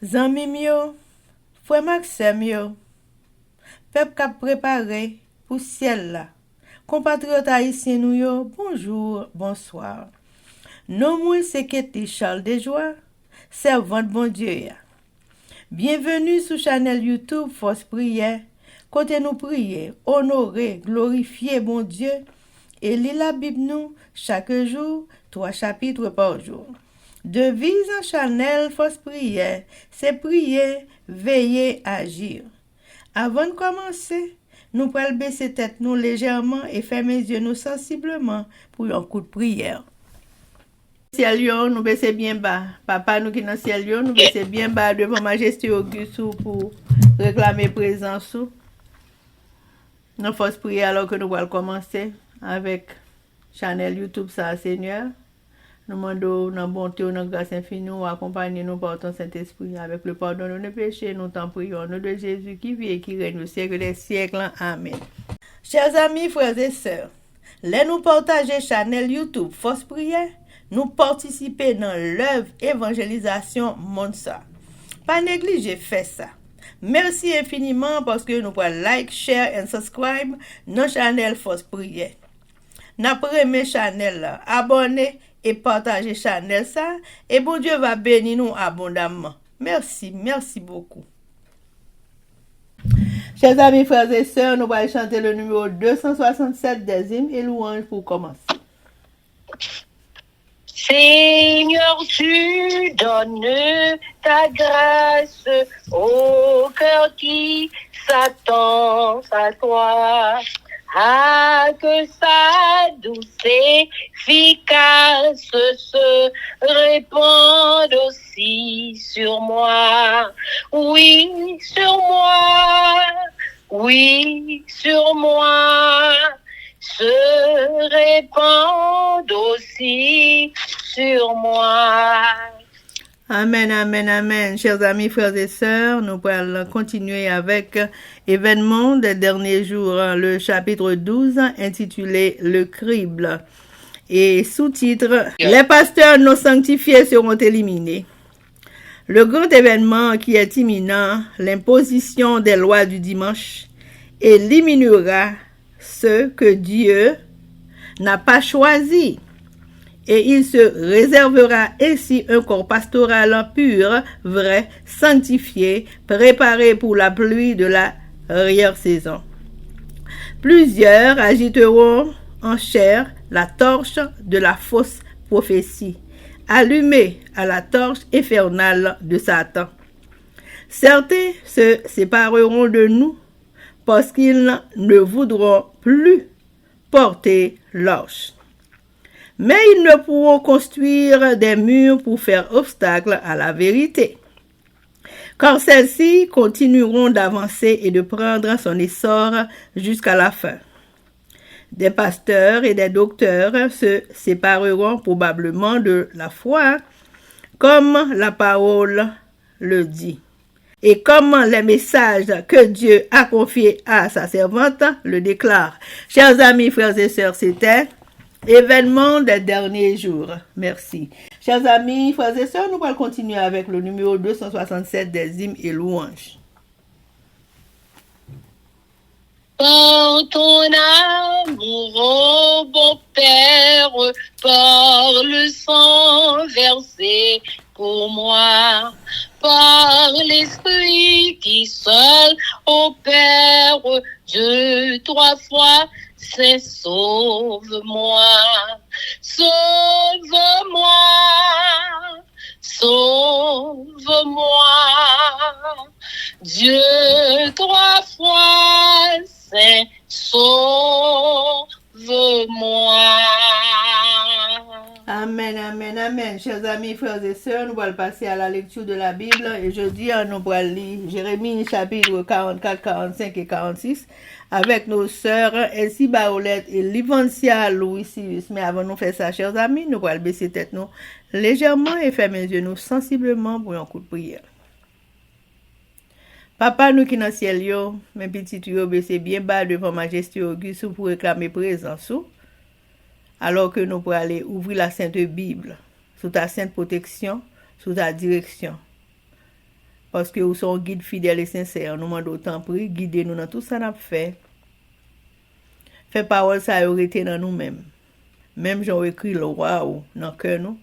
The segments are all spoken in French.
Zanmim yo, frère Maxime yo, peuple k'ap préparé pour ciel là. Compatriotes haïtiens nous yo, bonjour, bonsoir. Non moi c'est Ketty Charles Desjoie, servante bon Dieu ya. Bienvenue sur channel YouTube Force Prière, côté nous prier, honorer, glorifier bon Dieu et lire la Bible nous chaque jour, 3 chapitres par jour. Devise en channel Force Prière, c'est prier, veiller, agir. Avant de commencer, nous pouvons baisser tête nous légèrement et fermer les yeux nous sensiblement pour un coup de prière. Ciel yo, nous baisser bien bas. Papa nous qui dans ciel yo, nous baisser bien bas devant Majesté Auguste pour réclamer présence. Nous Force Prière alors que nous allons commencer avec channel YouTube ça Seigneur. Nous demandons dans bonté, dans grâce infinie, nous accompagner nous par ton Saint-Esprit avec le pardon de nos péchés. Nous t'en prions au nom de Jésus qui vit et qui règne au siècle des siècles. Amen. Chers amis, frères et sœurs, les nous partager channel YouTube Force Prière, nous participer dans l'œuvre évangélisation monde ça. Pas négliger faire ça. Merci infiniment parce que nous pouvons like, share et subscribe dans channel Force Prière. N'après mes channel là, abonnez et partagez channel ça et bon Dieu va bénir nous abondamment. Merci beaucoup. Chers amis, frères et sœurs, nous allons chanter le numéro 267 des hymnes et louanges pour commencer. Seigneur, tu donnes ta grâce au cœur qui s'attend à toi. Ah, que sa douce efficace se répande aussi sur moi. Oui, sur moi. Oui, sur moi. Se répande aussi sur moi. Amen, amen, amen. Chers amis, frères et sœurs, nous allons continuer avec événements des derniers jours, le chapitre 12 intitulé Le crible. Et sous-titre, Les pasteurs non sanctifiés seront éliminés. Le grand événement qui est imminent, l'imposition des lois du dimanche, éliminera ceux que Dieu n'a pas choisis. Et il se réservera ainsi un corps pastoral pur, vrai, sanctifié, préparé pour la pluie de la arrière-saison. Plusieurs agiteront en chair la torche de la fausse prophétie, allumée à la torche infernale de Satan. Certains se sépareront de nous parce qu'ils ne voudront plus porter l'arche. Mais ils ne pourront construire des murs pour faire obstacle à la vérité, car celles-ci continueront d'avancer et de prendre son essor jusqu'à la fin. Des pasteurs et des docteurs se sépareront probablement de la foi, comme la parole le dit. Et comme les messages que Dieu a confiés à sa servante le déclarent. Chers amis, frères et sœurs, c'était événement des derniers jours. Merci. Chers amis, frères et sœurs, nous allons continuer avec le numéro 267 des hymnes et louanges. Par ton amour, ô bon Père, par le sang versé pour moi, par l'Esprit qui seul opère, Dieu 3 fois, c'est sauve-moi, sauve-moi, sauve-moi, Dieu 3 fois, c'est sauve-moi. Amen, amen, amen. Chers amis, frères et sœurs, nous allons passer à la lecture de la Bible. Et jeudi, nous allons lire Jérémie chapitre 44, 45 et 46 avec nos sœurs Elsie Baolette et Livancia Louis Sirius. Mais avant de faire ça, chers amis, nous allons baisser tête nous légèrement et fermer les yeux nous sensiblement pour un coup de prière. Papa, nous qui dans le ciel, yo, mes petits tuyaux baissés bien bas devant Majesté Auguste pour réclamer présence. Alors que nous pourrons aller ouvrir la Sainte Bible sous ta sainte protection, sous ta direction. Parce que vous sont guide fidèle et sincère. Nous demandons autant prix, guidez-nous dans tout ça qu'on a fait. Fait parole ça aurait été dans nous-mêmes. Même j'en écrit le roi dans le cœur nous.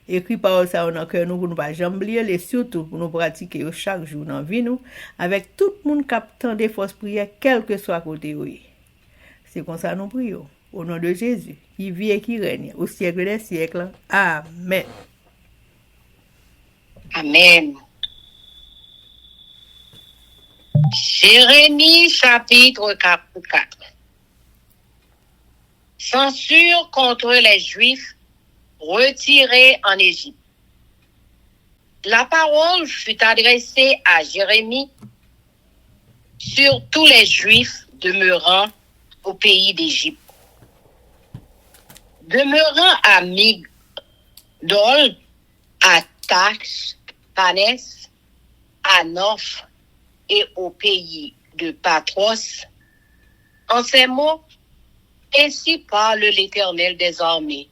Écrit parole ça dans le cœur nous pour nous pas jamais oublier et surtout pour nous pratiquer chaque jour dans la vie nous avec tout le monde qui attend des fausses prières quel que soit côté oui. C'est comme ça nous prions au nom de Jésus qui vit et qui règne au siècle des siècles. Amen. Amen. Jérémie chapitre 4. Censure contre les Juifs retirés en Égypte. La parole fut adressée à Jérémie sur tous les Juifs demeurant au pays d'Égypte. Demeurant à Migdol, à Tash, Panès, à Noph et au pays de Patros. En ces mots, ainsi parle l'Éternel des armées,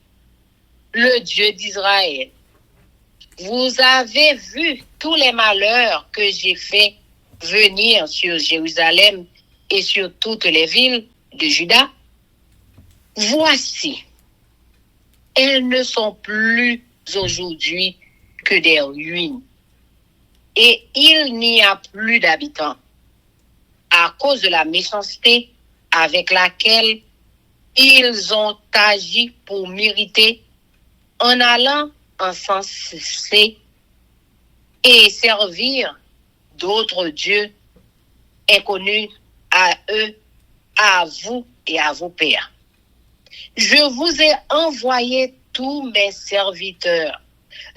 le Dieu d'Israël. Vous avez vu tous les malheurs que j'ai fait venir sur Jérusalem et sur toutes les villes de Juda. Voici, elles ne sont plus aujourd'hui que des ruines, et il n'y a plus d'habitants à cause de la méchanceté avec laquelle ils ont agi pour mériter en allant encenser et servir d'autres dieux inconnus à eux, à vous et à vos pères. Je vous ai envoyé tous mes serviteurs,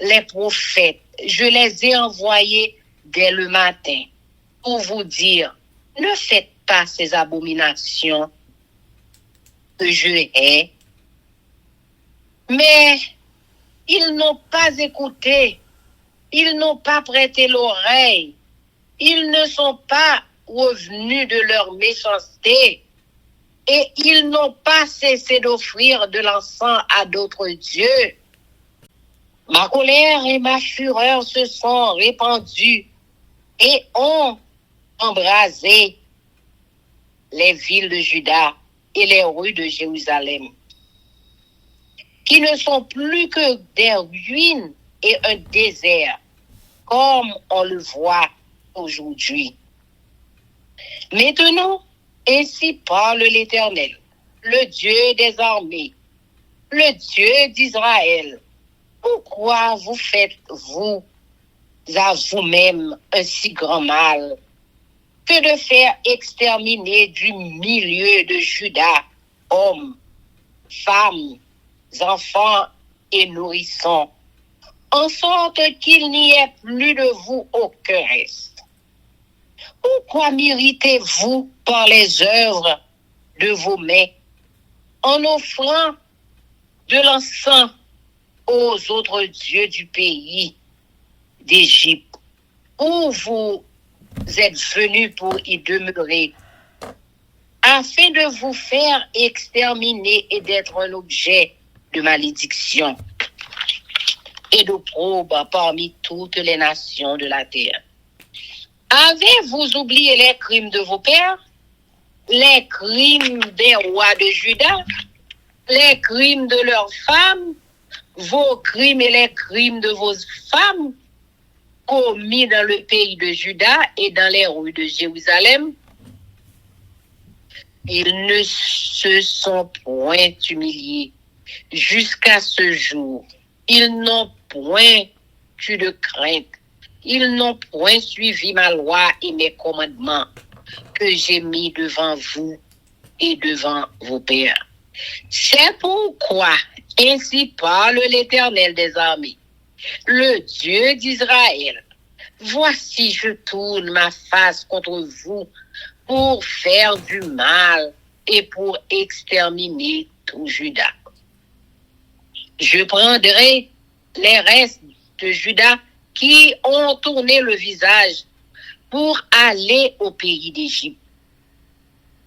les prophètes. Je les ai envoyés dès le matin pour vous dire, ne faites pas ces abominations que je hais. Mais ils n'ont pas écouté, ils n'ont pas prêté l'oreille, ils ne sont pas revenus de leur méchanceté et ils n'ont pas cessé d'offrir de l'encens à d'autres dieux. Ma colère et ma fureur se sont répandues et ont embrasé les villes de Juda et les rues de Jérusalem, qui ne sont plus que des ruines et un désert, comme on le voit aujourd'hui. Maintenant, ainsi parle l'Éternel, le Dieu des armées, le Dieu d'Israël. Pourquoi vous faites-vous à vous-même un si grand mal que de faire exterminer du milieu de Juda hommes, femmes, enfants et nourrissons, en sorte qu'il n'y ait plus de vous aucun reste? Pourquoi m'irritez-vous par les œuvres de vos mains en offrant de l'encens aux autres dieux du pays d'Égypte, où vous êtes venus pour y demeurer, afin de vous faire exterminer et d'être un objet de malédiction et d'opprobre parmi toutes les nations de la terre? Avez-vous oublié les crimes de vos pères, les crimes des rois de Juda, les crimes de leurs femmes, vos crimes et les crimes de vos femmes commis dans le pays de Juda et dans les rues de Jérusalem? Ils ne se sont point humiliés jusqu'à ce jour. Ils n'ont point eu de crainte. Ils n'ont point suivi ma loi et mes commandements que j'ai mis devant vous et devant vos pères. C'est pourquoi, ainsi parle l'Éternel des armées, le Dieu d'Israël. Voici, je tourne ma face contre vous pour faire du mal et pour exterminer tout Juda. Je prendrai les restes de Juda qui ont tourné le visage pour aller au pays d'Égypte.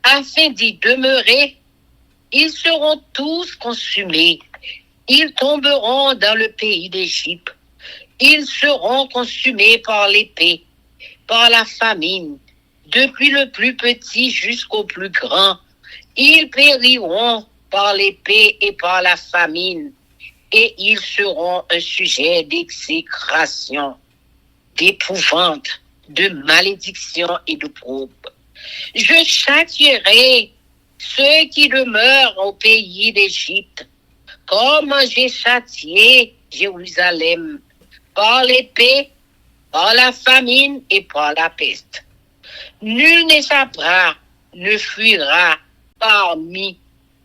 Afin d'y demeurer, ils seront tous consumés. Ils tomberont dans le pays d'Égypte. Ils seront consumés par l'épée. par la famine, depuis le plus petit jusqu'au plus grand. Ils périront par l'épée et par la famine, et ils seront un sujet d'exécration, d'épouvante, de malédiction et de probe. Je châtierai ceux qui demeurent au pays d'Égypte, comme j'ai châtié Jérusalem, par l'épée, par la famine et par la peste. Nul n'échappera, ne fuira parmi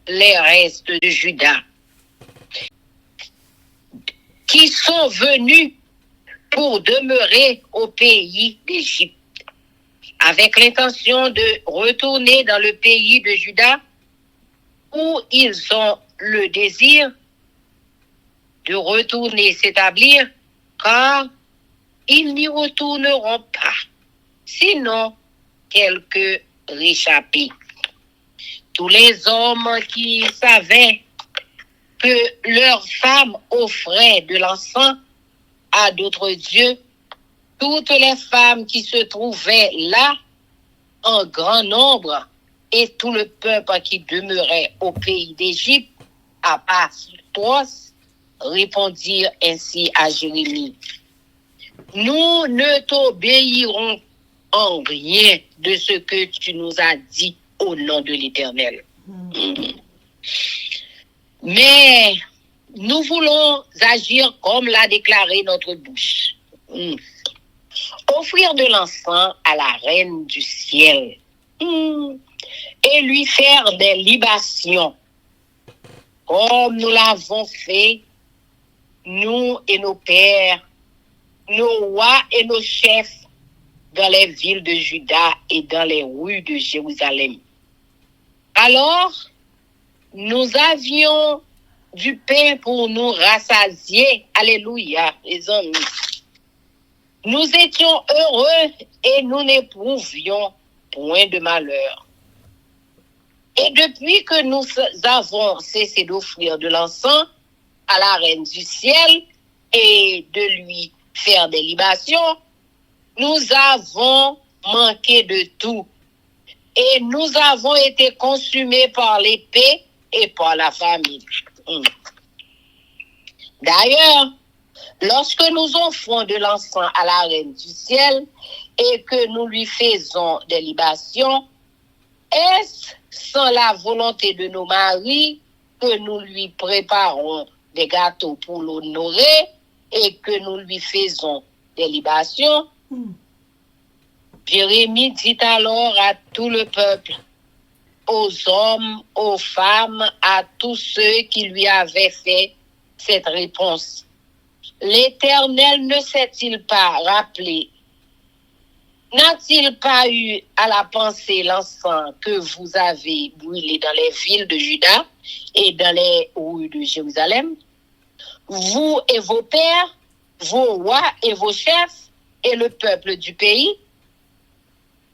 les restes de Juda, qui sont venus pour demeurer au pays d'Égypte, avec l'intention de retourner dans le pays de Juda, où ils ont le désir de retourner s'établir, car ils n'y retourneront pas, sinon quelques réchappés. Tous les hommes qui savaient que leurs femmes offraient de l'encens à d'autres dieux, toutes les femmes qui se trouvaient là en grand nombre et tout le peuple qui demeurait au pays d'Égypte, à Pastros, répondirent ainsi à Jérémie: nous ne t'obéirons en rien de ce que tu nous as dit au nom de l'Éternel. Mais nous voulons agir comme l'a déclaré notre bouche. Offrir de l'encens à la reine du ciel et lui faire des libations, comme nous l'avons fait, nous et nos pères, nos rois et nos chefs, dans les villes de Juda et dans les rues de Jérusalem. Alors, nous avions du pain pour nous rassasier. Alléluia, les amis. Nous étions heureux et nous n'éprouvions point de malheur. Et depuis que nous avons cessé d'offrir de l'encens à la reine du ciel et de lui faire des libations, nous avons manqué de tout. Et nous avons été consumés par l'épée et par la famine. D'ailleurs, lorsque nous offrons de l'encens à la reine du ciel et que nous lui faisons des libations, est-ce sans la volonté de nos maris que nous lui préparons des gâteaux pour l'honorer et que nous lui faisons des libations? Jérémie dit alors à tout le peuple, aux hommes, aux femmes, à tous ceux qui lui avaient fait cette réponse: l'Éternel ne s'est-il pas rappelé? N'a-t-il pas eu à la pensée l'encens que vous avez brûlé dans les villes de Juda et dans les rues de Jérusalem? Vous et vos pères, vos rois et vos chefs et le peuple du pays?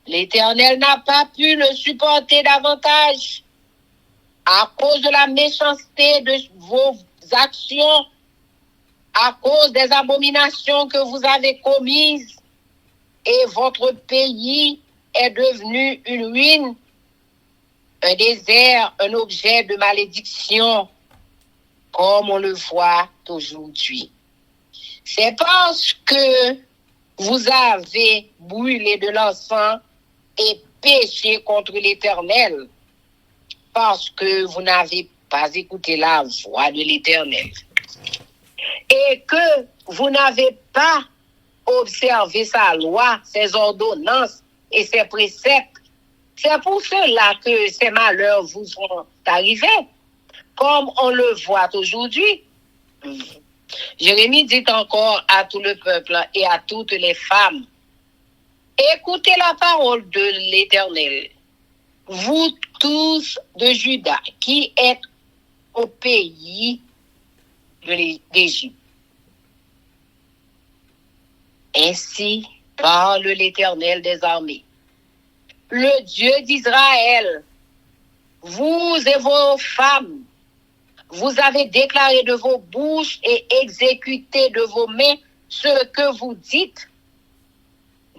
L'Éternel n'a pas pu le supporter davantage à cause de la méchanceté de vos actions, à cause des abominations que vous avez commises, et votre pays est devenu une ruine, un désert, un objet de malédiction, comme on le voit aujourd'hui. C'est parce que vous avez brûlé de l'encens et péché contre l'Éternel, parce que vous n'avez pas écouté la voix de l'Éternel, et que vous n'avez pas observé sa loi, ses ordonnances et ses préceptes. C'est pour cela que ces malheurs vous sont arrivés, comme on le voit aujourd'hui. Jérémie dit encore à tout le peuple et à toutes les femmes: écoutez la parole de l'Éternel, vous tous de Juda qui êtes au pays d'Égypte. Ainsi parle l'Éternel des armées, le Dieu d'Israël: vous et vos femmes, vous avez déclaré de vos bouches et exécuté de vos mains ce que vous dites.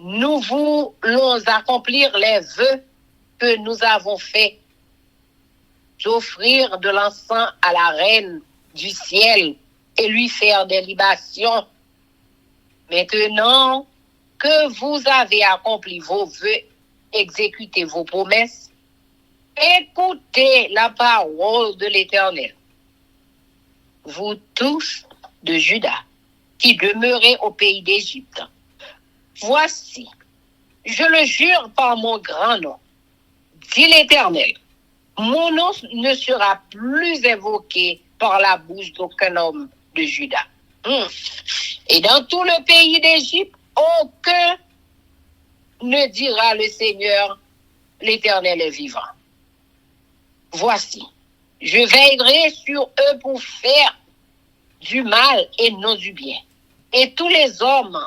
nous voulons accomplir les vœux que nous avons faits, d'offrir de l'encens à la reine du ciel et lui faire des libations. Maintenant que vous avez accompli vos vœux, exécuté vos promesses, écoutez la parole de l'Éternel. Vous tous de Juda, qui demeurez au pays d'Égypte, voici, je le jure par mon grand nom, dit l'Éternel, mon nom ne sera plus invoqué par la bouche d'aucun homme de Juda. Et dans tout le pays d'Égypte, aucun ne dira le Seigneur, l'Éternel est vivant. Voici, je veillerai sur eux pour faire du mal et non du bien. Et tous les hommes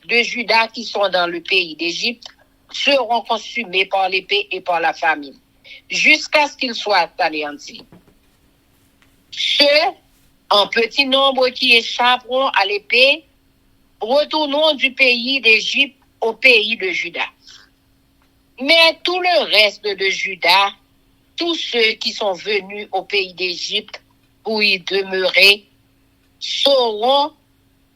de Juda qui sont dans le pays d'Égypte seront consumés par l'épée et par la famine, jusqu'à ce qu'ils soient anéantis. Ceux en petit nombre qui échapperont à l'épée retourneront du pays d'Égypte au pays de Juda. Mais tout le reste de Juda, tous ceux qui sont venus au pays d'Égypte pour y demeurer, sauront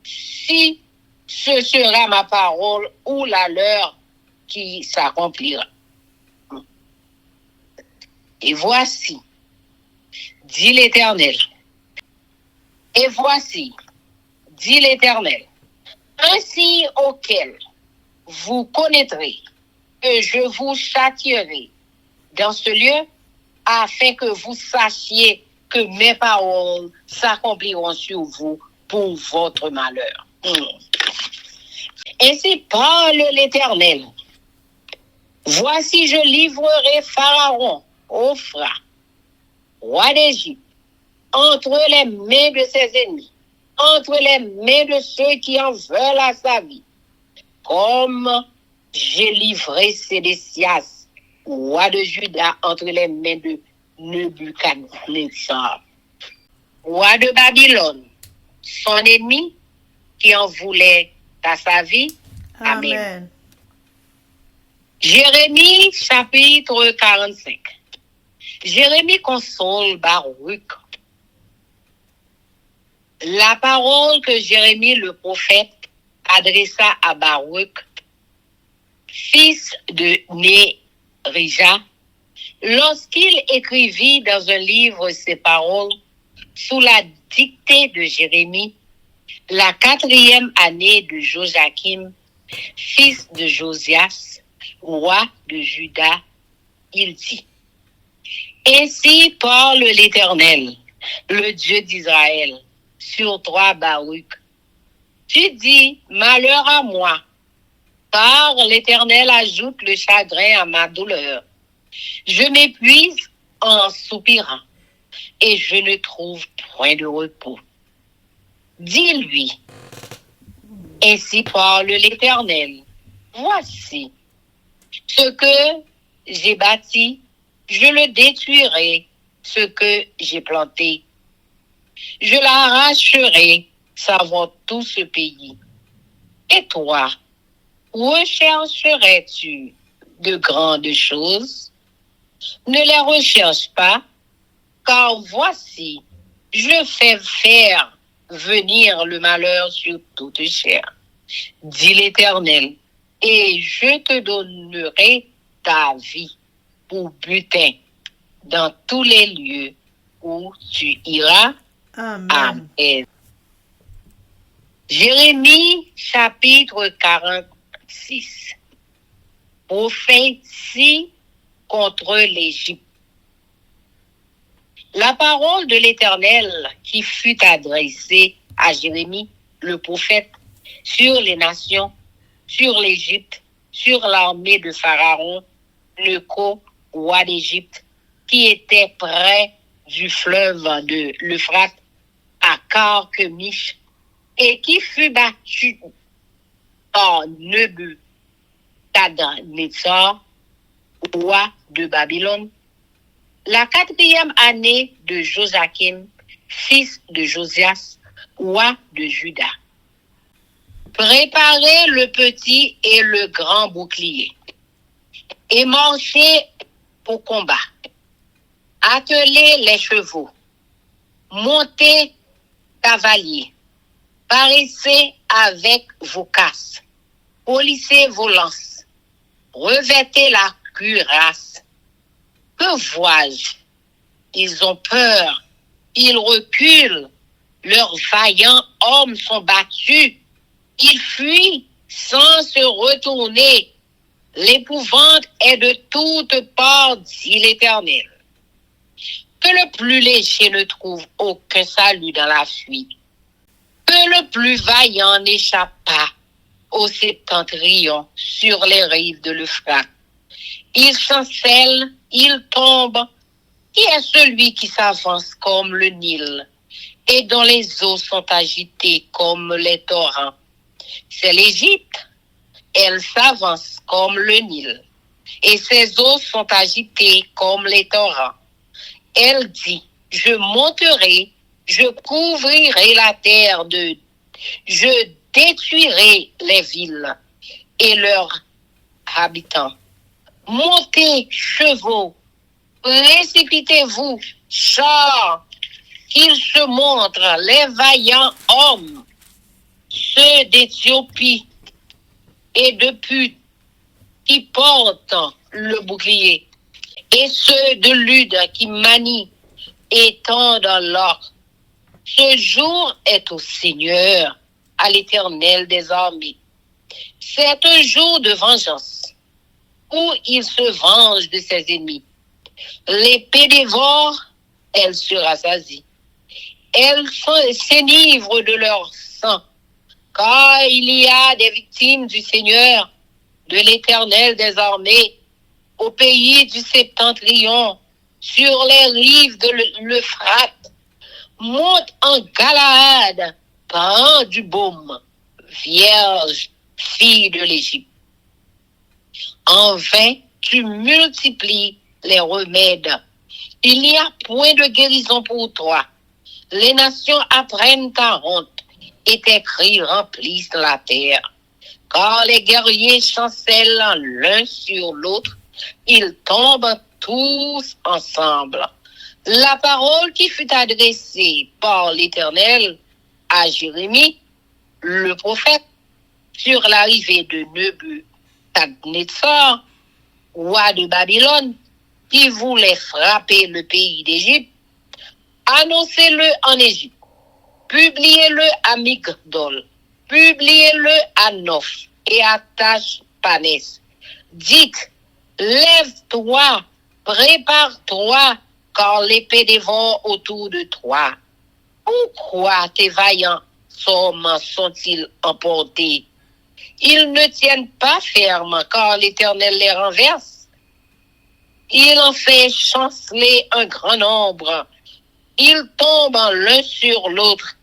si ce sera ma parole ou la leur qui s'accomplira. Et voici, dit l'Éternel, et voici, dit l'Éternel, un signe auquel vous connaîtrez que je vous châtierai dans ce lieu, afin que vous sachiez que mes paroles s'accompliront sur vous pour votre malheur. Ainsi parle l'Éternel. Voici, je livrerai Pharaon, Ophra, roi d'Égypte, entre les mains de ses ennemis, entre les mains de ceux qui en veulent à sa vie, comme j'ai livré Sédécias, roi de Juda, entre les mains de Nebuchadnezzar, roi de Babylone, son ennemi qui en voulait à sa vie. Amen. Amen. Jérémie chapitre 45. Jérémie console Baruch. La parole que Jérémie le prophète adressa à Baruch, fils de Nérija, lorsqu'il écrivit dans un livre ces paroles sous la dictée de Jérémie, la 4e année de Joachim, fils de Josias, roi de Juda, il dit: Ainsi parle l'Éternel, le Dieu d'Israël, sur toi, Baruch. Tu dis: malheur à moi, car l'Éternel ajoute le chagrin à ma douleur. Je m'épuise en soupirant, et je ne trouve point de repos. Dis-lui: ainsi parle l'Éternel. Voici ce que j'ai bâti, je le détruirai, ce que j'ai planté. Je l'arracherai, savant tout ce pays. Et toi, rechercherais-tu de grandes choses? Ne les recherche pas, car voici, je fais faire venir le malheur sur toute chair, dit l'Éternel, et je te donnerai ta vie pour butin dans tous les lieux où tu iras. Amen. Amen. Jérémie chapitre 46. Prophétie contre l'Égypte. La parole de l'Éternel qui fut adressée à Jérémie, le prophète, sur les nations, sur l'Égypte, sur l'armée de Pharaon, Necho, roi d'Égypte, qui était près du fleuve de l'Euphrate, à Carchemish, et qui fut battu par Nebuchadnezzar, roi de Babylone, la 4e année de Joachim, fils de Josias, roi de Juda. Préparez le petit et le grand bouclier, et marchez au combat. Attelez les chevaux, montez cavaliers, paraissez avec vos casques, polissez vos lances, revêtez la cuirasse. Que vois-je? Ils ont peur, ils reculent, leurs vaillants hommes sont battus, ils fuient sans se retourner. L'épouvante est de toutes parts, dit l'Éternel. Que le plus léger ne trouve aucun salut dans la fuite. Que le plus vaillant n'échappe pas au septentrion sur les rives de l'Euphrate. Il chancelle, il tombe. Qui est celui qui s'avance comme le Nil et dont les eaux sont agitées comme les torrents? C'est l'Égypte. Elle s'avance comme le Nil et ses eaux sont agitées comme les torrents. Elle dit, je monterai, je couvrirai la terre je détruirai les villes et leurs habitants. Montez, chevaux, précipitez-vous, chars, qu'ils se montrent, les vaillants hommes, ceux d'Éthiopie et de Put qui portent le bouclier, et ceux de Lude qui manient et tendent l'or. Ce jour est au Seigneur, à l'Éternel des armées. C'est un jour de vengeance, où il se venge de ses ennemis. L'épée dévore, elle se rassasie. Elle s'enivre de leur sang, car il y a des victimes du Seigneur, de l'Éternel des armées, au pays du septentrion, sur les rives de l'Euphrate. Monte en Galaad, prends du baume, vierge, fille de l'Égypte. En vain, tu multiplies les remèdes. Il n'y a point de guérison pour toi. Les nations apprennent ta honte et tes cris remplissent la terre. Car les guerriers chancellent l'un sur l'autre, ils tombent tous ensemble. La parole qui fut adressée par l'Éternel à Jérémie, le prophète, sur l'arrivée de Nebuchadnezzar, roi de Babylone, qui voulait frapper le pays d'Égypte, annoncez-le en Égypte, publiez-le à Migdol, publiez-le à Noph et à Tachpanès. Dites, lève-toi, prépare-toi, car l'épée dévore autour de toi. Pourquoi tes vaillants hommes sont-ils emportés? Ils ne tiennent pas ferme, car l'Éternel les renverse. Il en fait chanceler un grand nombre. Ils tombent l'un sur l'autre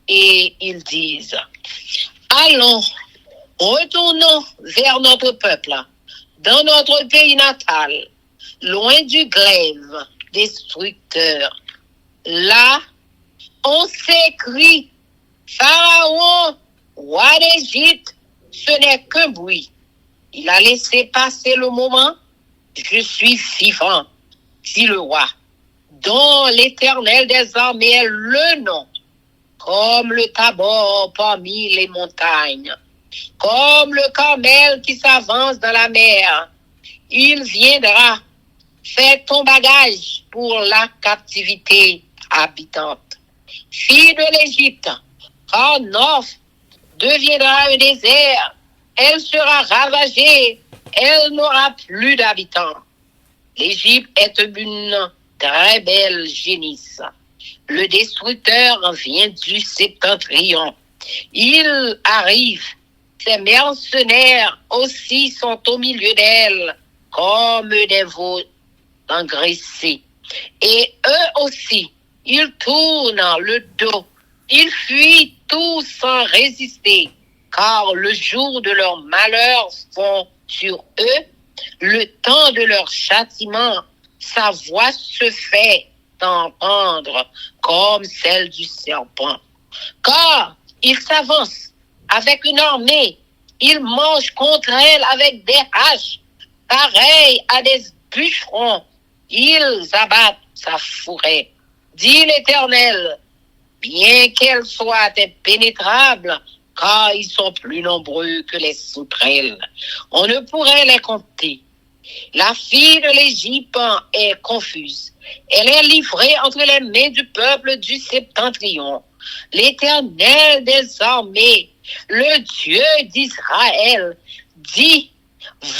et ils disent, allons, retournons vers notre peuple, dans notre pays natal, loin du glaive destructeur. Là, on s'écrie, Pharaon, roi d'Égypte, ce n'est qu'un bruit. Il a laissé passer le moment. Je suis vivant, dit le roi, dont l'Éternel des armées est le nom, comme le Tabor parmi les montagnes, comme le Carmel qui s'avance dans la mer. Il viendra. Fais ton bagage pour la captivité habitante. Fille de l'Égypte, car Noph deviendra un désert. Elle sera ravagée. Elle n'aura plus d'habitants. L'Égypte est une très belle génisse. Le destructeur vient du septentrion. Il arrive. Ses mercenaires aussi sont au milieu d'elle, comme des veaux engraissés. Et eux aussi, ils tournent le dos. Ils fuient tous sans résister, car le jour de leur malheur fond sur eux, le temps de leur châtiment, sa voix se fait entendre comme celle du serpent. Car ils s'avancent avec une armée. Il marche contre elle avec des haches, pareil à des bûcherons. Ils abattent sa forêt. Dit l'Éternel, bien qu'elle soit impénétrable, car ils sont plus nombreux que les sauterelles. On ne pourrait les compter. La fille de l'Égypte est confuse. Elle est livrée entre les mains du peuple du septentrion. L'Éternel des armées, le Dieu d'Israël, dit,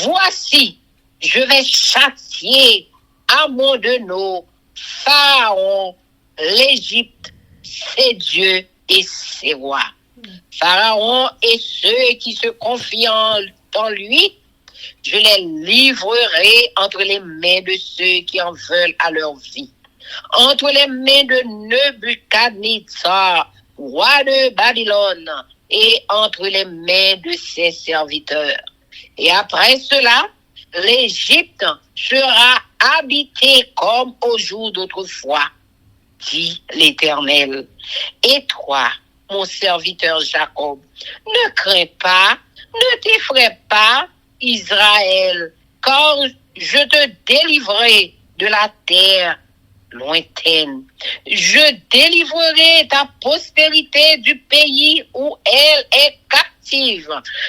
voici, je vais châtier Amon de nos Pharaon, l'Égypte, ses dieux et ses rois. Pharaon et ceux qui se confient en lui, je les livrerai entre les mains de ceux qui en veulent à leur vie, entre les mains de Nebuchadnezzar, roi de Babylone, et entre les mains de ses serviteurs. Et après cela, l'Égypte sera habitée comme au jour d'autrefois, dit l'Éternel. Et toi, mon serviteur Jacob, ne crains pas, ne t'effraie pas, Israël, car je te délivrerai de la terre lointaine. Je délivrerai ta postérité du pays où elle est captive.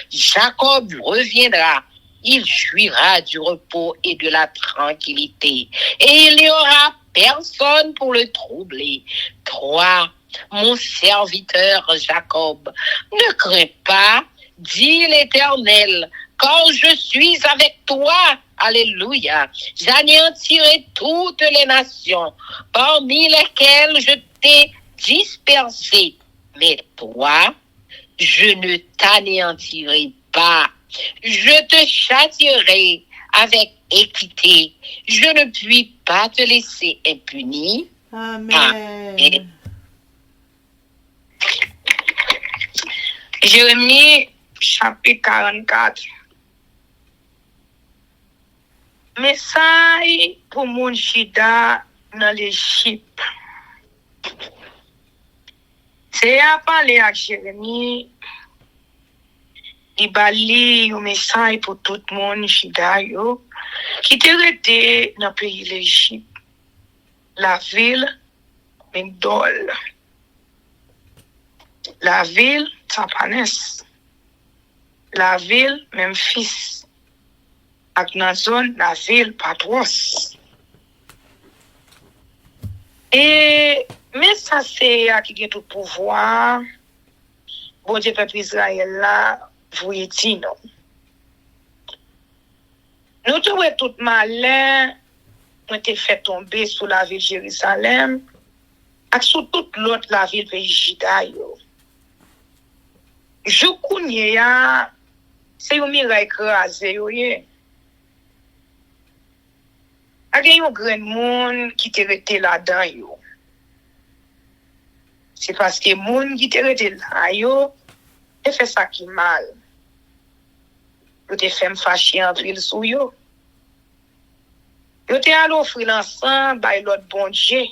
Jacob reviendra. Il jouira du repos et de la tranquillité. Et il n'y aura personne pour le troubler. Toi, mon serviteur Jacob, ne crains pas, dit l'Éternel, quand je suis avec toi. Alléluia. J'anéantirai toutes les nations parmi lesquelles je t'ai dispersé. Mais toi, je ne t'anéantirai pas. Je te châtierai avec équité. Je ne puis pas te laisser impuni. Amen. Amen. Jérémie, chapitre 44. Message pour mon chida dans l'Égypte. C'est à parler à Jérémie. Il bali un message pour tout le monde chida yo qui était resté dans le pays de l'Égypte. La ville Migdol. La ville Tapanès. La ville Memphis. Ak nan zone la ville Patros. Et mais ça c'est à qui a tout pouvoir. Bon Dieu peuple Israël là, vous dit non. Nous trouvons tout malin, on été fait tomber sous la ville Jérusalem, et sous toute l'autre la ville pays Juda yo. Je connais ya, c'est un miracle écrasé yo ye. Il y a un grand monde qui te resté là-dedans. Yo. C'est parce que les gens qui te resté là, yo, te fait ça qui mal. Yo te fait me fâcher en ville sous yo. Yo te allé offrir l'ensemble by l'autre bon Dieu.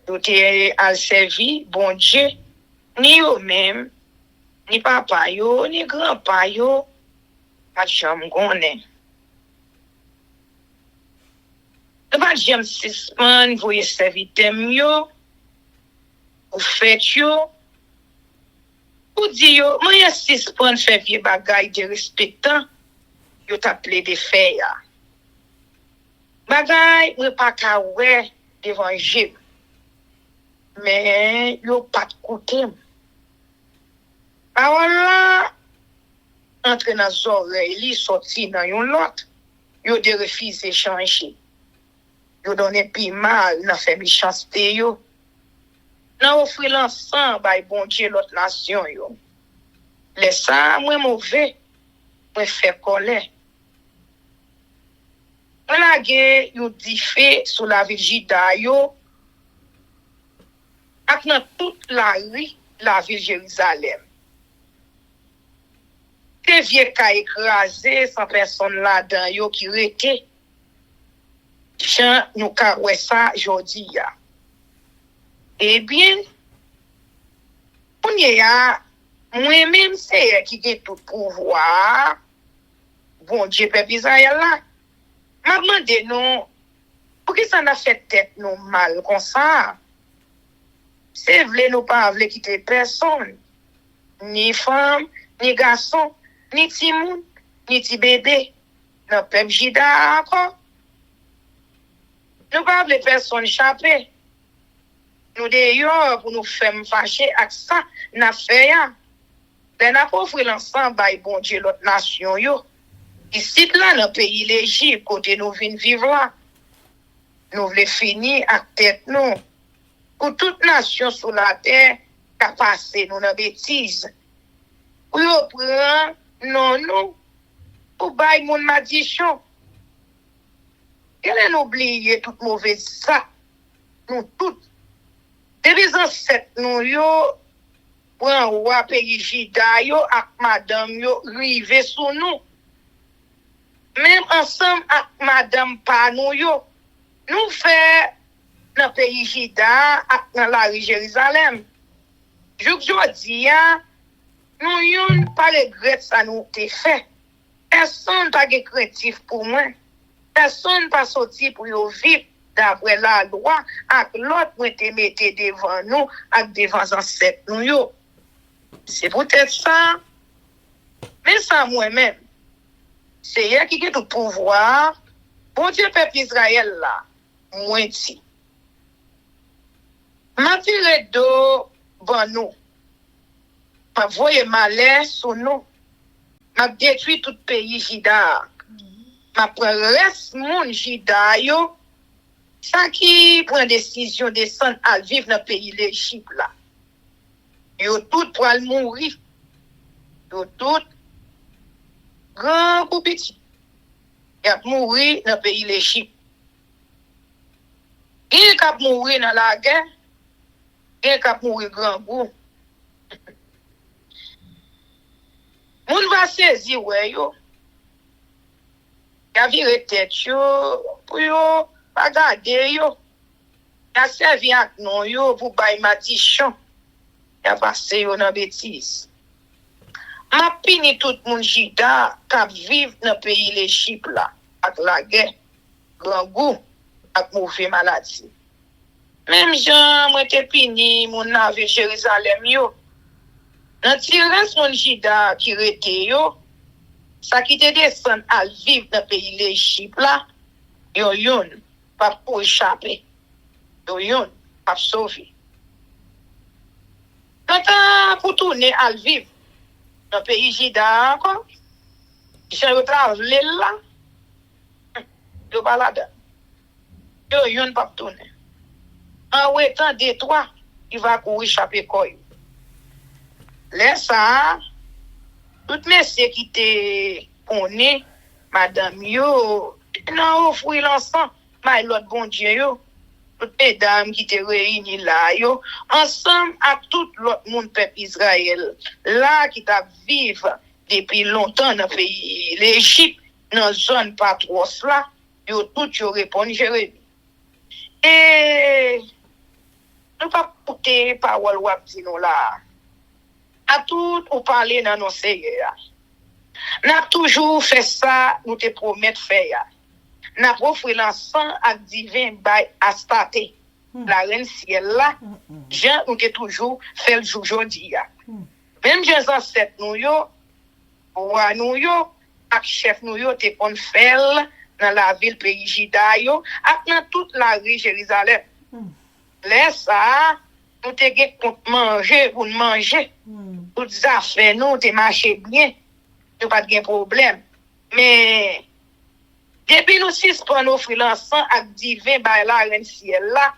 Yo te allé servir bon Dieu. Ni yo même, ni papa yo, ni grand-papa yo, pas jamais connaît. Pas j'aime suspendre voyer serviteur yo ou fait yo ou dit yo moi y a suspendre faire vieux bagay de respectant yo t'appelé de faire ya bagay ou pas ka ouais d'évangile mais yo pas de côté parole là entre dans oreilles li sorti dans yon lot yo de refuser changer. Yo donne pi mal, nan fait méchanceté yo. Nan offrir l'ensemble by bon Dieu l'autre nation yo. Les ça moi mauvais, moi fait colère. On a gagné yo di fait sur la ville Juda yo. Ak nan toute la rue la ville Jérusalem. Te vieux ka écrasé sans personne là-dedans yo qui rete. Jean nous ka wè ça jodi ya. Eh bien, on y a Moi-même, c'est qui a tout pouvoir. Bon Dieu, peuple Israël là. M'a demandé nous, pour qui ça n'a fait tête nous mal comme ça? C'est vrai, nous pas voulons quitter personne. Ni femme, ni garçon, ni petit monde, ni petit bébé. Dans peuple Jida encore. Nous pas voulons personne échapper. Nous d'ailleurs pour nous faire fâcher avec ça, n'a fait ya. N'a pas offrir l'ensemble by bon Dieu l'autre nation yo. Ici là dans le pays l'Égypte côté nous venons vivre là. Nous voulons finir à tête nous. Pour toute nation sur la terre qui a passé nous dans bêtise. Pour prendre non pour bailler mon maldition. Quel est oublier toute mauvaise ça? Nous toutes. Depuis ancêtres nous yo pour un roi pays Jida yo ak madame yo rive sous nous. Même ensemble avec madame pa nous yo. Nous fait dans le pays Jida ak dans la rue Jérusalem. Jodi nous yon pas regret ça nous te fait. Personne pas de créatif pour moi. Personne pas sorti pour yo vivre d'après la loi avec l'autre pour te mettre devant nous avec devant ancêtres nous yo. C'est peut-être ça. Mais ça moi-même. C'est elle qui a tout pouvoir. Bon Dieu, peuple Israël là, moi ti. M'a tiré d'eau bon nous. M'a voyé malheur sur nous. M'a détruit tout pays Jida. M'a prend reste mon Jida yo. Ça qui prend décision de descendre à vivre dans le pays l'Égypte là. Yo tout pour mourir. Yo tout grand ou petit. Il a mouru dans le pays l'Égypte. Il a mouru dans la guerre. Il a mouru grand goût. Moun va saisir ouais yo. Il a viré tête yo pour yo pas garder yo. Il a servi avec non yo pour bailler matichon. Il a passé yo dans bêtise. M'a pini tout moun Jida qui vivent dans le pays l'Égypte là, avec la guerre, grand goût, avec mauvaise maladie. Même Jean, moi te pini moun nave Jérusalem yo. Dans tirance moun Jida qui rete yo, ça qui te descend à vivre dans le pays l'Égypte là, yo yon pas pour échapper. Yo yon pas sauver. Quand pour tourner à vivre dans le pays Jida encore, je vais travailler là, je vais balade. Je ne vais pas tourner. En étant des trois, il va courir échapper quoi. Laisse ça, toutes mes qui te connaissent, madame yo, non, offrir l'ensemble, mais l'autre bon Dieu yo. Toutes les dames qui te réunies là, yo, ensemble avec tout l'autre monde peuple Israël, là qui t'a vivre depuis longtemps dans le pays l'Égypte, dans la zone patros là, yo tout yo répondent Jérémie. Et nous pas écouter parole ou nous là. À tout ou parler dans nos seigneurs. N'a toujours fait ça, nous te promettons faire. N'a pas offert l'encens à divin by Astarté. La reine ciel là, Jean nous que toujours fait le jour aujourd'hui. Même Jean ancêtre nous yo, roi nous yo, ak chef nous yo te kon faire dans la ville pays Jida yo, ak dans toute la rue Jérusalem. Laisse ça, nous te gè compte manger pour manger. Toutes affaires nous te marcher bien. Nous pas de problème. Mais depuis nous suspend offrir l'encens avec divin by la reine ciel là,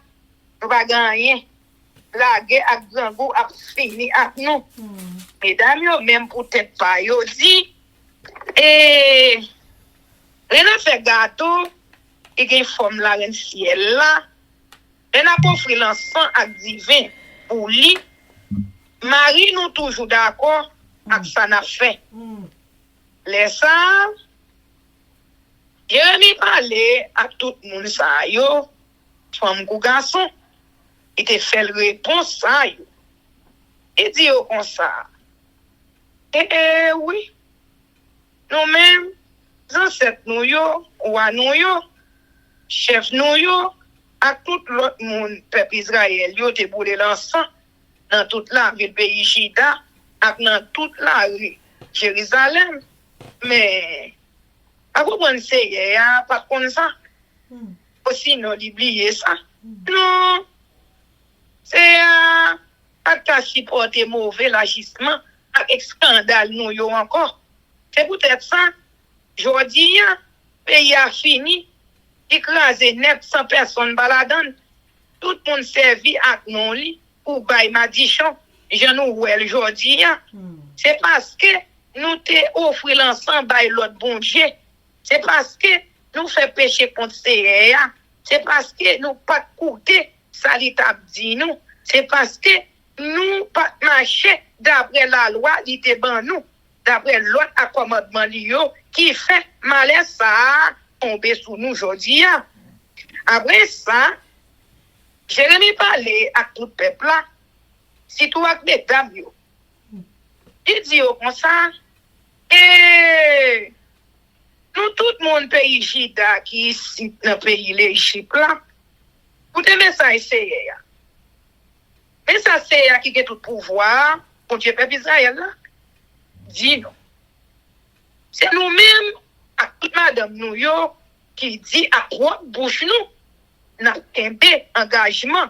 nous pas gagner. La guerre avec grand goût a fini avec nous. Mesdames yo même peut-être pas yo dit et on a fait gâteau et une forme la reine ciel là. On a pas offrir l'encens avec divin pour lui. Marie nous toujours d'accord avec ça n'a fait. Les ça Jérémie parlait à tout le monde ça yo, femme ou garçon, il te fait le réponse ça yo. Et dit yo comme ça. Oui, nous-mêmes, ancêtres nous yo, roi nous yo, chef nous yo, à tout l'autre monde, peuple Israël, yo te boulé l'encens dans toute la ville pays Juda, et dans toute la rue Jérusalem. Mais, à quoi on sait, pas comme ça? Aussi, non, oublier ça. Non, c'est à ta supporter mauvais l'agissement, avec scandale nous yo encore. C'est peut-être ça. Je dis, le pays a fini, écrasé net 100 personnes baladant. Tout le monde servi à non li, ou bay madichon, je nous ouais aujourd'hui. C'est parce que nous te offrir l'ensemble by l'autre bon Dieu. C'est parce que nous fait péché contre CEA. C'est parce que nous pas coûter ça li t'a dit nous. C'est parce que nous pas marcher d'après la loi li te ban nous. D'après l'autre accommodement liyo qui fait malaise ça tomber sous nous aujourd'hui. Après ça, Jérémie parlait à tout le peuple là, si tout avec les dames yo. Il dit comme ça, et nous tout le monde pays Juda qui ici dans le pays l'Égypte là, vous aimez ça essayer. Mais ça c'est qui a tout pouvoir pour Dieu peuple Israël là. Dis nous. C'est nous-mêmes, à toute madame nous yo, qui dit à quoi bouche nous, n'a un engagement,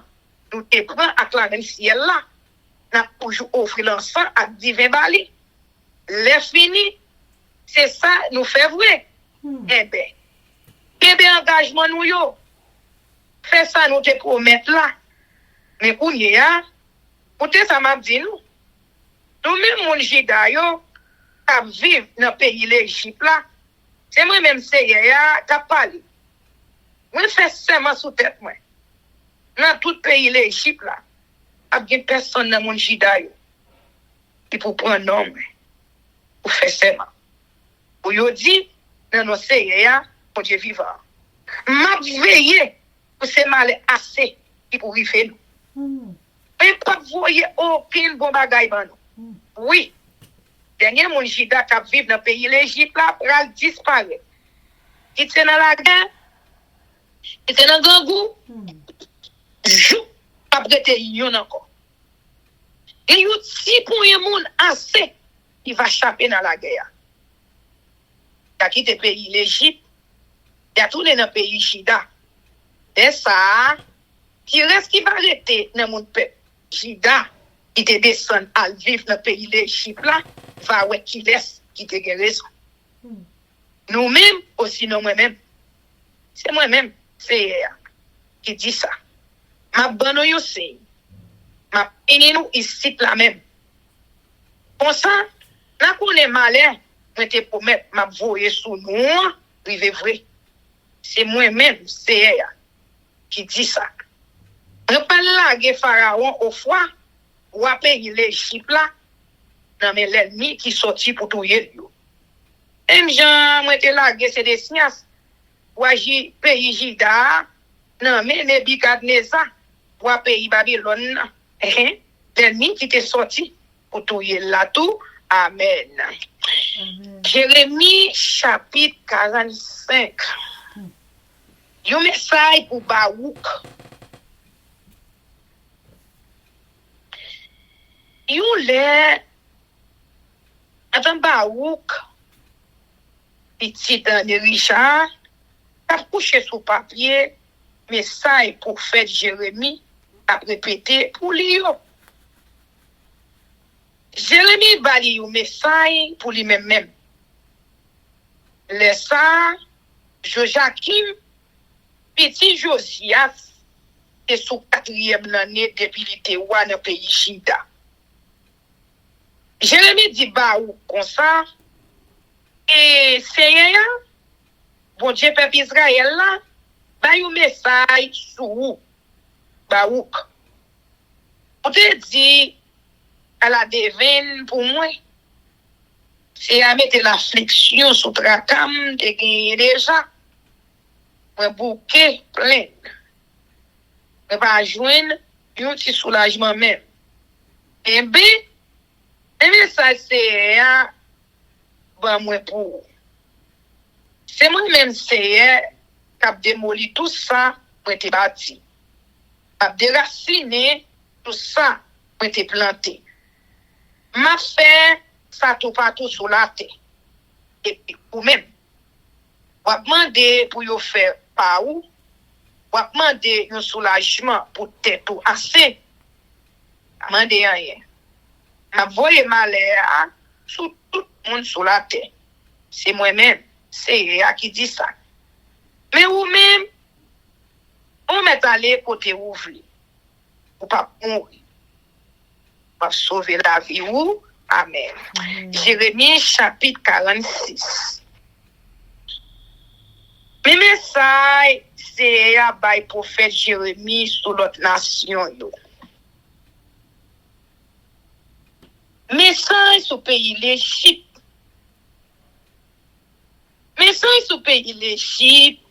nous te prend à clarer le ciel là, n'a toujours offrir l'encens à divin bali. Les fini, c'est ça, nous fait vrai. Engagement nous yo, fait ça nous te promettre là. Mais pour y a, pour te ça m'a dit nous. Nous-mêmes, mon Jida yo, qui vivent dans le pays l'Égypte là, c'est moi-même, c'est Yaya, qui parle. Moi, fais seulement sous tête, moi. Dans tout le pays l'Égypte là, il y a personne dans mon Jida yo, qui peut prendre un nom, pour faire seulement. Pour yo dit, dans nos Yaya, pour Dieu vivant. M'a veillé pour ces mal assez qui pour vivre nous. Et pas voyer aucun bon bagay ban nous. Oui. Dernier mon Jida qui vivent dans le pays l'Égypte là, pral disparaître. Il était dans la guerre, il était dans le grand goût. Jou, pas prêter yon encore. Et yon si pour un monde assez, il va chapper dans la guerre. Il a quitté le pays l'Égypte, il a tourné dans le pays Jida. Et ça, qui reste qui va arrêter dans mon peuple Jida, qui te descend à vivre dans le pays l'Égypte là, va ouais qui laisse, qui te raison. Nous-mêmes, aussi nous moi-même. C'est moi-même, c'est qui dit ça. Ma bonne yo c'est. Ma péné nous ici là même. Comme ça, n'a qu'on est malin, moi te promettre m'a voyer sous nous, privé vrai. C'est moi-même, c'est qui dit ça. On pas laguer pharaon au froid, ou à payer l'Égypte là, non mais l'ennemi qui sorti pour tout yo. Même Jean, moi te laguer c'est des sciences. Ou agi pays Jida, non mais Nebukadnezar, ou à pays Babylone. L'ennemi qui t'est sorti pour tout là tout. Amen. Jérémie chapitre 45. Un message pour Baouk. Yon lè, attends Baouk, petit de Richard, a couché sous papier, message pour faire Jérémie, a répété pour lui. Jérémie bali un message pour lui-même. Laisse ça, Joachim, petit Josias, et sous 4e année depuis l'été dans le pays Juda. Jérémie dit Baouk comme ça, et c'est bon Dieu peuple Israël là, ba un message sur Baouk. On te dit à la devine pour moi, c'est à mettre l'affliction sur tracam de gagner déjà un bouquet plein. On va joindre un petit soulagement même. Et bien, Mais ça, c'est bon, moi pour. C'est moi-même, c'est qui a démoli tout ça pour être bâti. A déraciné tout ça pour être planté. M'a fait ça tout partout sur la terre. Et puis, vous-même, vous demandez pour vous faire par où, vous demandez un soulagement pour tête ou assez. Vous demandez rien. Vous voyez malheur sur tout le monde sur la terre. C'est moi-même, c'est Réa qui dit ça. Mais vous-même, on met allé côté où vous voulez. Vous pas mourir. Vous sauver la vie ou. Amen. Jérémie chapitre 46. Le message, c'est le prophète Jérémie sur l'autre nation. Message sur le pays l'Égypte. Message sur le pays l'Égypte.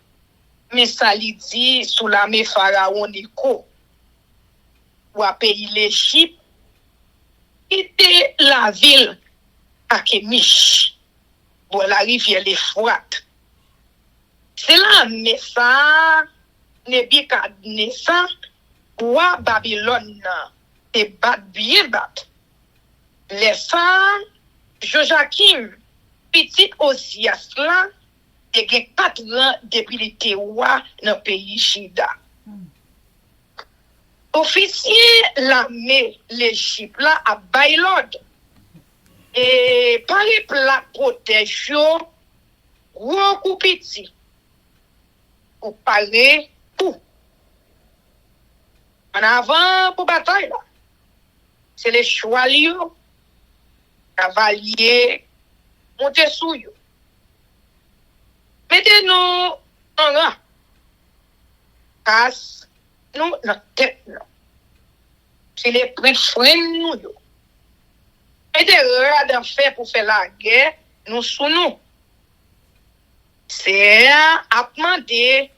Message dit sur l'armée pharaonique. Ou à pays l'Égypte. Était la ville à Kémish, pour la rivière l'Euphrate. C'est là, mais ça, Nebuchadnezzar, roi Babylone, et bat bien bat. Les femmes, Joachim, petit Osias là, et gen 4 ans depuis l'été roi dans le pays Chida. Officier l'armée l'Égypte là a bail l'ordre et par les plats protection gros coup petit pour parler pour en avant pour bataille là c'est les chevaliers cavaliers monter sous yo mettez-nous en rang casse nous notre tête non c'est les princes nous yo et des rades fait pour faire la guerre nous sous nous c'est à demander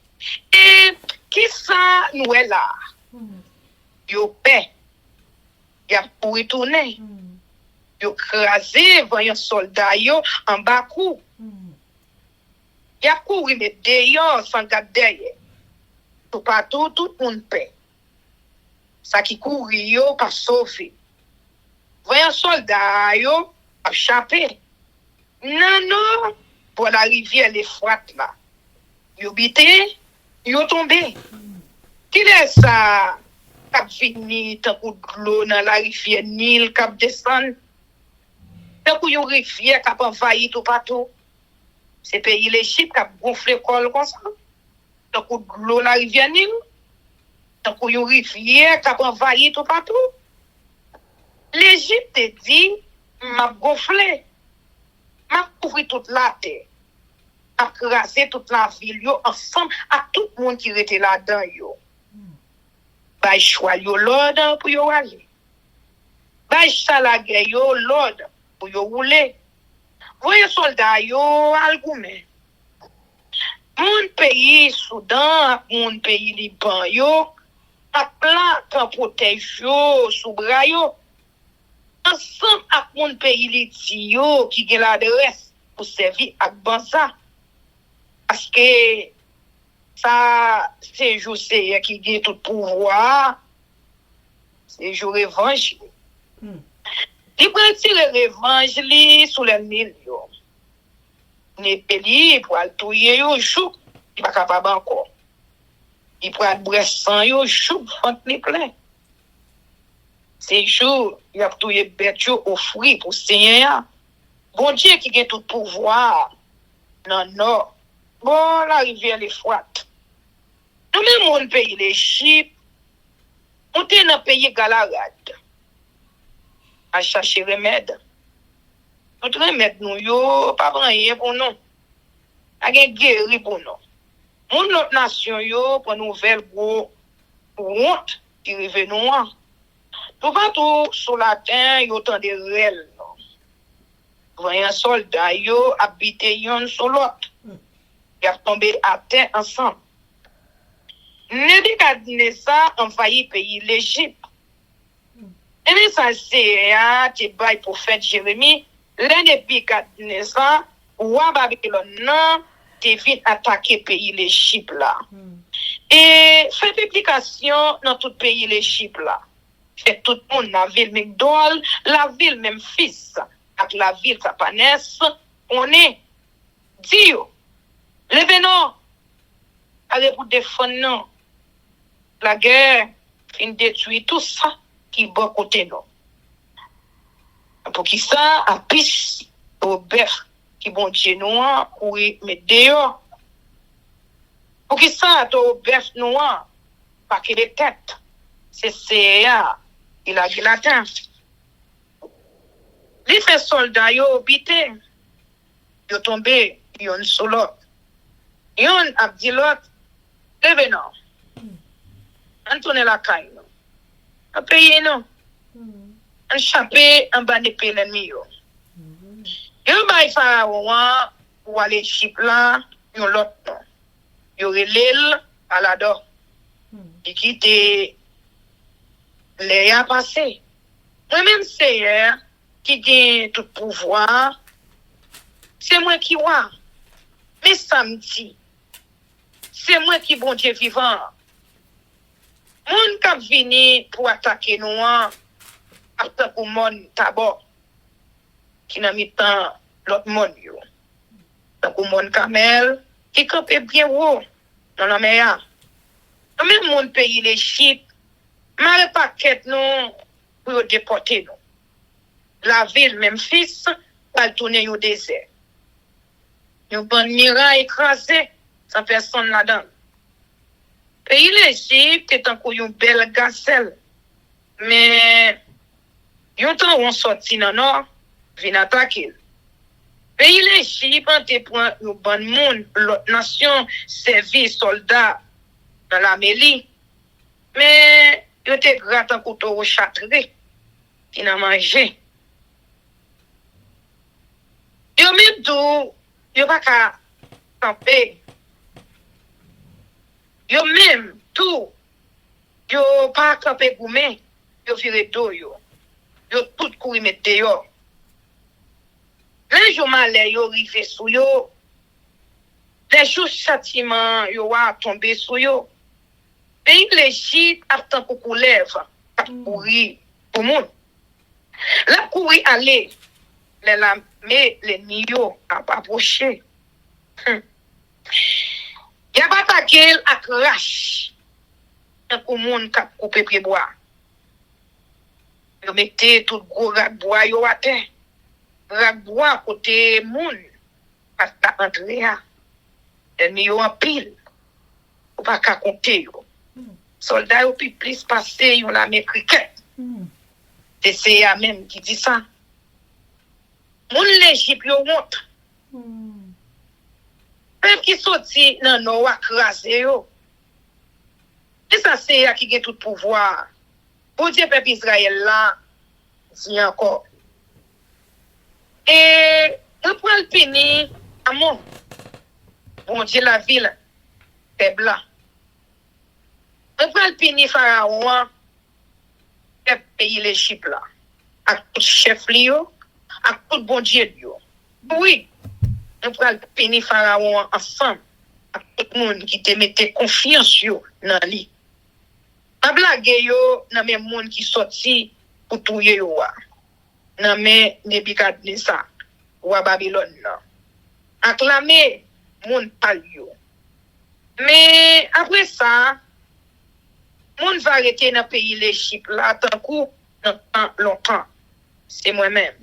et qui ça nous est là yo paix y a pour retourner yo crasé voyant soldat yo en bas coup y a couru mais d'ailleurs sans garde derrière tout partout tout le monde paix ça qui courir yo pas sauver voyant soldat yo a échappé non pour la rivière l'Euphrate là yo bité yo tombé qui est ça cap vini tant coup de l'eau dans la rivière Nil cap descend tant coup une rivière cap envahi tout partout c'est pays l'Égypte cap gonflé col comme ça tant coup de l'eau la rivière Nil tant coup une rivière cap envahi tout partout l'Égypte dit m'a gonflé m'a couvert toute la terre a crasé toute la ville yo ensemble à tout le monde qui était là-dedans yo bay choix yo l'ordre pour yo aller bay salage yo l'ordre pour yo rouler voyez soldats yo algoumen mon pays Soudan mon pays Liban yo a plan pour protéger yo sous bras yo ensemble avec mon pays Haïti yo qui gen l'adresse pour servir à Banza parce que ça c'est jour c'est qui gagne tout pouvoir c'est jour revanche il prend tirer revanche li sur les Nil yo ne pays pour al touyer yo chou il pas capable encore il prend bressan yo chou font les plein c'est jour il a touyer bête yo au fruit pour Seigneur bon Dieu qui gagne tout pouvoir non bon la rivière l'Euphrate nous même mon pays l'Égypte on était dans le pays Galahad à chercher remède notre remède nous yo pas rien pour nous a guéri pour nous mon autre nation yo pour nouvelle gros honte qui revient nous tout partout sur la terre yo tant de rel voyant soldats yo habiter yon sur l'autre qui a tombé à terre ensemble. Nebuchadnezzar envahit pays l'Égypte. Et bien, ça, c'est un bail prophète Jérémie. L'un des Nebuchadnezzar, roi Babylone, non, t'es vite attaquer pays l'Égypte là. Et fait publication dans tout pays l'Égypte là. Fait tout le monde, la ville Migdol, la ville Memphis, avec la ville Tapanès, on est Dieu. Levez-nous, allez pour défendre nous. La guerre, fin détruit tout ça qui est bon côté nous. Pour qui ça, à pisse, au bœuf, qui bon Dieu noir, oui, mais dehors. Pour qui ça, au bœuf noir, pas que les têtes, c'est CA, il a glatin. Les fait soldats, yo obité, yo tombé, yon sous l'autre. Yon a dit l'autre, levez non. On tourne la caille, non. On paye, non. On chapé, on bas de l'ennemi, yo. Yo bay pharaon, ou aller chip là, yon l'autre, non. Yo relèl, à la do. Et qui te, les a passé. Moi-même, c'est, qui gagne tout pouvoir, c'est moi qui vois. Mais samedi, c'est moi qui bon Dieu vivant. Moun kap vini pour attaquer nous, après pour mon tabac, qui n'a mis tant l'autre monde, yo. Pour mon camel, qui campait bien haut, dans la mer. Même mon pays, l'Égypte, mal paquet nous, pour déporter nous. La ville Memphis, va tourner au désert. Nous bon miraille écrasé, sans personne là-dedans. Pays l'Égypte est encore une belle gazelle. Mais, yon temps on sorti dans le nord, vient attaquer. Pays l'Égypte, on pour un bon monde, l'autre nation, service, soldats, dans la mêlée. Mais, yon te gratte un couteau au châtré, qui n'a mangé. Yo même tout, yo pas qu'à camper. Yo même tout, yo pas camper gourmet, yo viré dos yo. Yo tout courir mettre yo. Les jours malais yo rivé sou yo. Les jours châtiment yo a tombé sou yo. Pays l'Égypte a tant pour lèvre, a courir pour monde. La courir aller mais l'ennemi a approché. Il y a pas attaqué à crash. Un monde qui a coupé pied bois. Ils mettaient tout gros rat bois yo à terre. Rat bois côté monde pas entrer là. L'ennemi en pile. Ou pas qu'à compter yo. Soldats yo plus passer yon la cricket. C'est CA même qui dit ça. Moun l'Égypte yo honte. Même qui sorti nan nou akrasé yo. Et ça c'est qui gen tout pouvoir. Pour Dieu peuple Israël là, dit encore. Et on prend le pini à mon. Bon Dieu la ville est blanc. On prend le pini pharaon pays l'Égypte là. À tout chef lio. À tout bon Dieu. Oui, on prend le péni pharaon ensemble. À tout le monde qui te mette confiance dans lui. Pas blague yo, dans même monde qui sorti pour touyer yo. Dans même Nebuchadnezzar, roi Babylone. Acclamer monde pal yo. Mais après ça, monde va arrêter dans le pays l'Égypte là, tant coup, longtemps. C'est moi-même.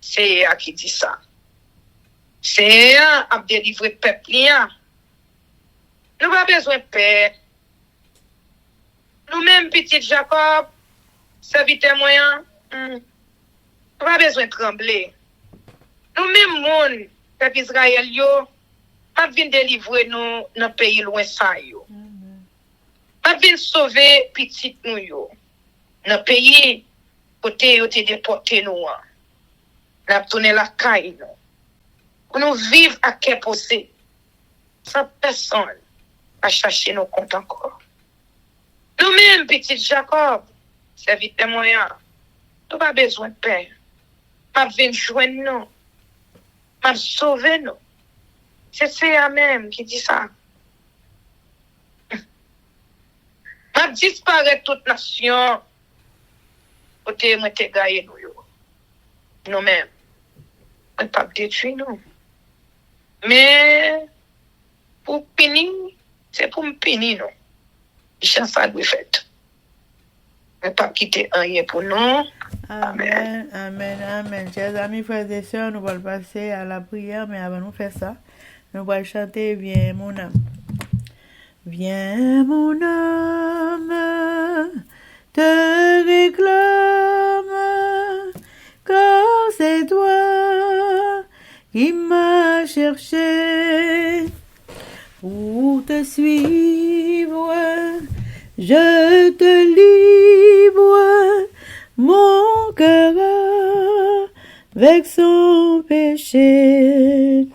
C'est à qui dit ça. C'est à délivrer peuple. Nous n'avons pas besoin de paix. Nous-mêmes, petit Jacob, serviteur moyen, nous n'avons pas besoin de trembler. Nous-mêmes, monde, peuple Israël, pas venir délivrer nous dans le pays loin ça. Pas venir sauver petit nous. Dans le pays, côté où tu déporté nous. Nous avons tourné la caille. Pour nous vivre à quel posé. Sans personne à chercher nos comptes encore. Nous-mêmes, petit Jacob, serviteur moyen, Tu pas besoin de paix. M'a venu joindre nous. M'a sauvé nous. C'est Seigneur même qui dit ça. M'a disparaître toute nation. Côté moi te gagné nous yo. Nous-mêmes. On pas détruire nous. Mais pour punir, c'est pour me punir nous. C'est ça que vous faites. Ne pas quitter rien pour nous. Amen, amen, amen. Chers amis, frères et sœurs, nous allons passer à la prière, mais avant de faire ça, nous allons chanter Viens mon âme. Viens mon âme, te réclame, car c'est toi qui m'as cherché pour te suivre. Je te livre mon cœur avec son péché.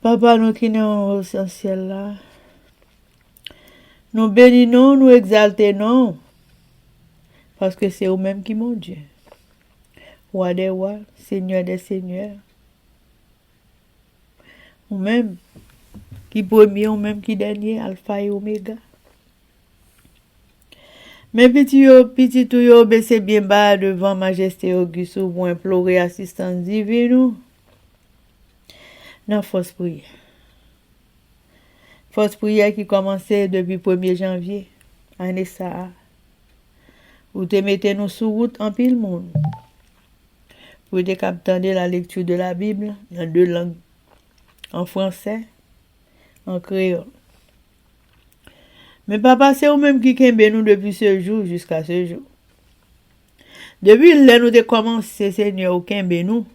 Papa, nous qui sommes au ciel là, nous bénissons, nous exaltons, parce que c'est vous-même qui mon Dieu. Roi des rois, Seigneur des seigneurs. Vous-même qui premier, vous-même qui dernier, Alpha et Oméga. Mais petit tout yo, baissez bien bas devant majesté auguste pour implorer assistance divine. Dans force prière. Force prière qui commençait depuis 1er janvier, année ça. Vous te mettez nous sous route en pile monde. Vous te captez la lecture de la Bible dans 2 langues, en français, en créole. Mais papa, c'est vous-même qui kembe nous depuis ce jour jusqu'à ce jour. Depuis là, nous avons commencé, Seigneur, au kembe nous.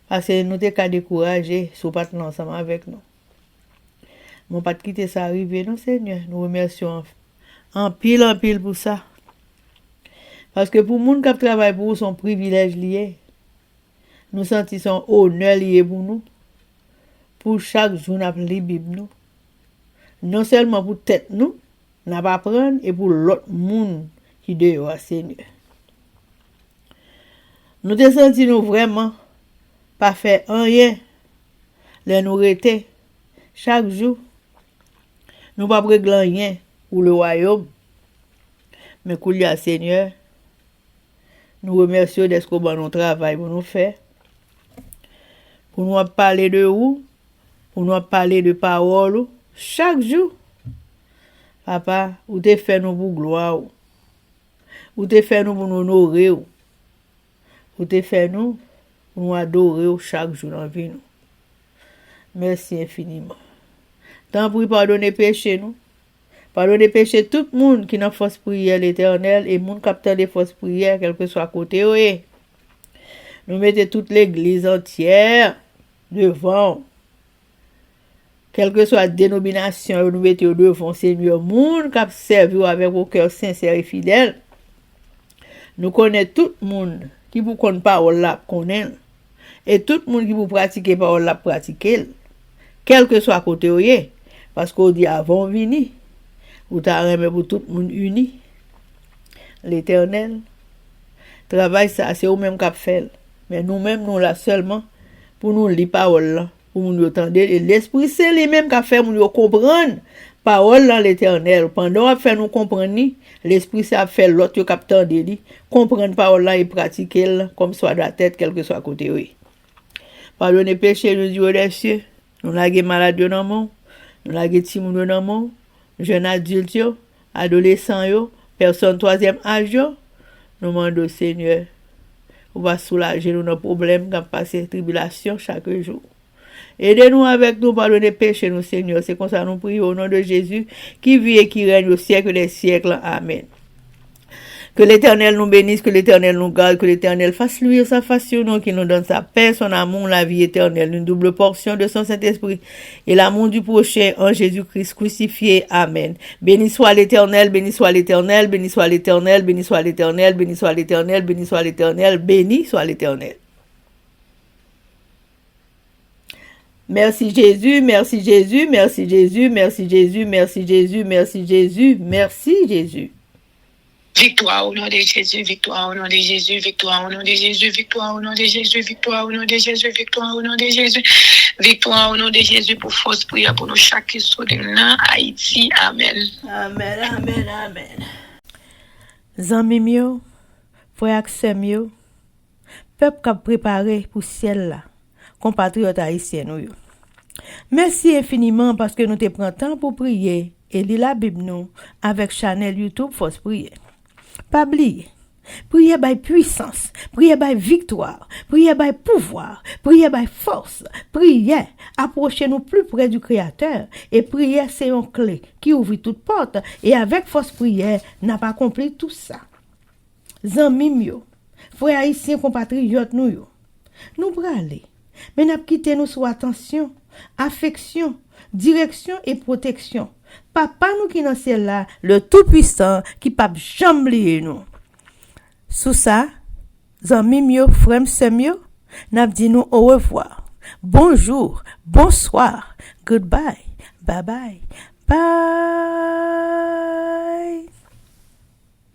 Parce que nous avons découragé, si vous pas ensemble avec nous. Nous pas quitter ça arriver, non, Seigneur. Nous remercions en pile pour ça. Parce que pour les gens qui travaillent pour nous, son privilège lié. Nous sentons son honneur lié pour nous. Pour chaque jour, nous avons la Bible, nous. Non seulement pour tête nous, n'a pas prendre et pour l'autre monde qui dehors, Seigneur. Nous te senti nous vraiment pas faire rien, les nous rester chaque jour. Nous pas régler rien pour le royaume, mais qu'il y a Seigneur. Nous remercions d'être qu'on bon notre travail pour nous faire, pour nous parler de vous, pour nous parler de parole. Chaque jour, papa, ou te fait nous pour gloire, ou te fait nous pour nous honorer, ou te fait nous pour nous adorer chaque jour dans la vie. Merci infiniment. Tant pour pardonner péché nous. Pardonner péché tout le monde qui n'a force prière l'Éternel et monde capteur des forces prières, quel que soit côté. Oui. Nous mettons toute l'église entière devant. Quelle que soit la dénomination, nous mettons devant Seigneur, monde qui a servi avec vos cœurs sincères et fidèles. Nous connaissons tout le monde qui vous connaît parole là, connaît. Et tout le monde qui vous pratique parole là, pratique. Quel que soit côté où parce qu'on dit avant venir, ou t'as remis pour tout le monde uni. L'Éternel. Travail ça, c'est vous-même qui fait. Mais nous-mêmes, nous là seulement pour nous lire parole là. Pour nous entendre et l'Esprit c'est lui-même qui a fait nous comprendre parole dans l'Éternel pendant a fait nous comprendre l'Esprit ça fait l'autre qui a dit comprendre parole là et pratiquer comme soit de la tête quel que soit côté oui. Pardonnez péché nous Dieu des cieux nous laguer malade dans mon nous laguer petit monde dans mon jeune adulte yo adolescent yo personne troisième âge yo nous demandons Seigneur on va soulager nos problèmes qui passer tribulation chaque jour. Aidez-nous avec nous, pardonnez péché nous, Seigneur. C'est comme ça nous prions au nom de Jésus, qui vit et qui règne au siècle des siècles. Amen. Que l'Éternel nous bénisse, que l'Éternel nous garde, que l'Éternel fasse luire sa face sur nous, qui nous donne sa paix, son amour, la vie éternelle, une double portion de son Saint-Esprit et l'amour du prochain en Jésus-Christ crucifié. Amen. Béni soit l'Éternel, béni soit l'Éternel, béni soit l'Éternel, béni soit l'Éternel, béni soit l'Éternel, béni soit l'Éternel, béni soit l'Éternel. Merci Jésus, merci Jésus, merci Jésus, merci Jésus, merci Jésus, merci Jésus, merci Jésus. Victoire au nom de Jésus, victoire au nom de Jésus, victoire au nom de Jésus, victoire au nom de Jésus, victoire au nom de Jésus, victoire au nom de Jésus, victoire au nom de Jésus pour force prière pour nous chaque jour dans Haïti. Amen. Amen, amen, amen. Zanmi mio, frère Aksem yo, peuple qui préparé pour ciel là, compatriotes haïtiens nous yo. Merci infiniment parce que nous te prenons temps pour prier et lire la Bible nous avec channel YouTube Force Prière. Pas oublier, prier by puissance, prier by victoire, prier by pouvoir, prier by force, prier, approchez-nous plus près du Créateur et prier c'est une clé qui ouvre toute porte et avec force prière n'a pas accompli tout ça. Zanmi yo, frères haïtiens compatriotes nous yo, nous braler, mais n'a quitté nous sous attention, affection, direction et protection. Papa nous qui dans ciel là, le tout-puissant qui pas jamais oublier nous. Sous ça, zanmi mio, frère semio, n'a dit nous au revoir. Bonjour, bonsoir, goodbye, bye bye, bye.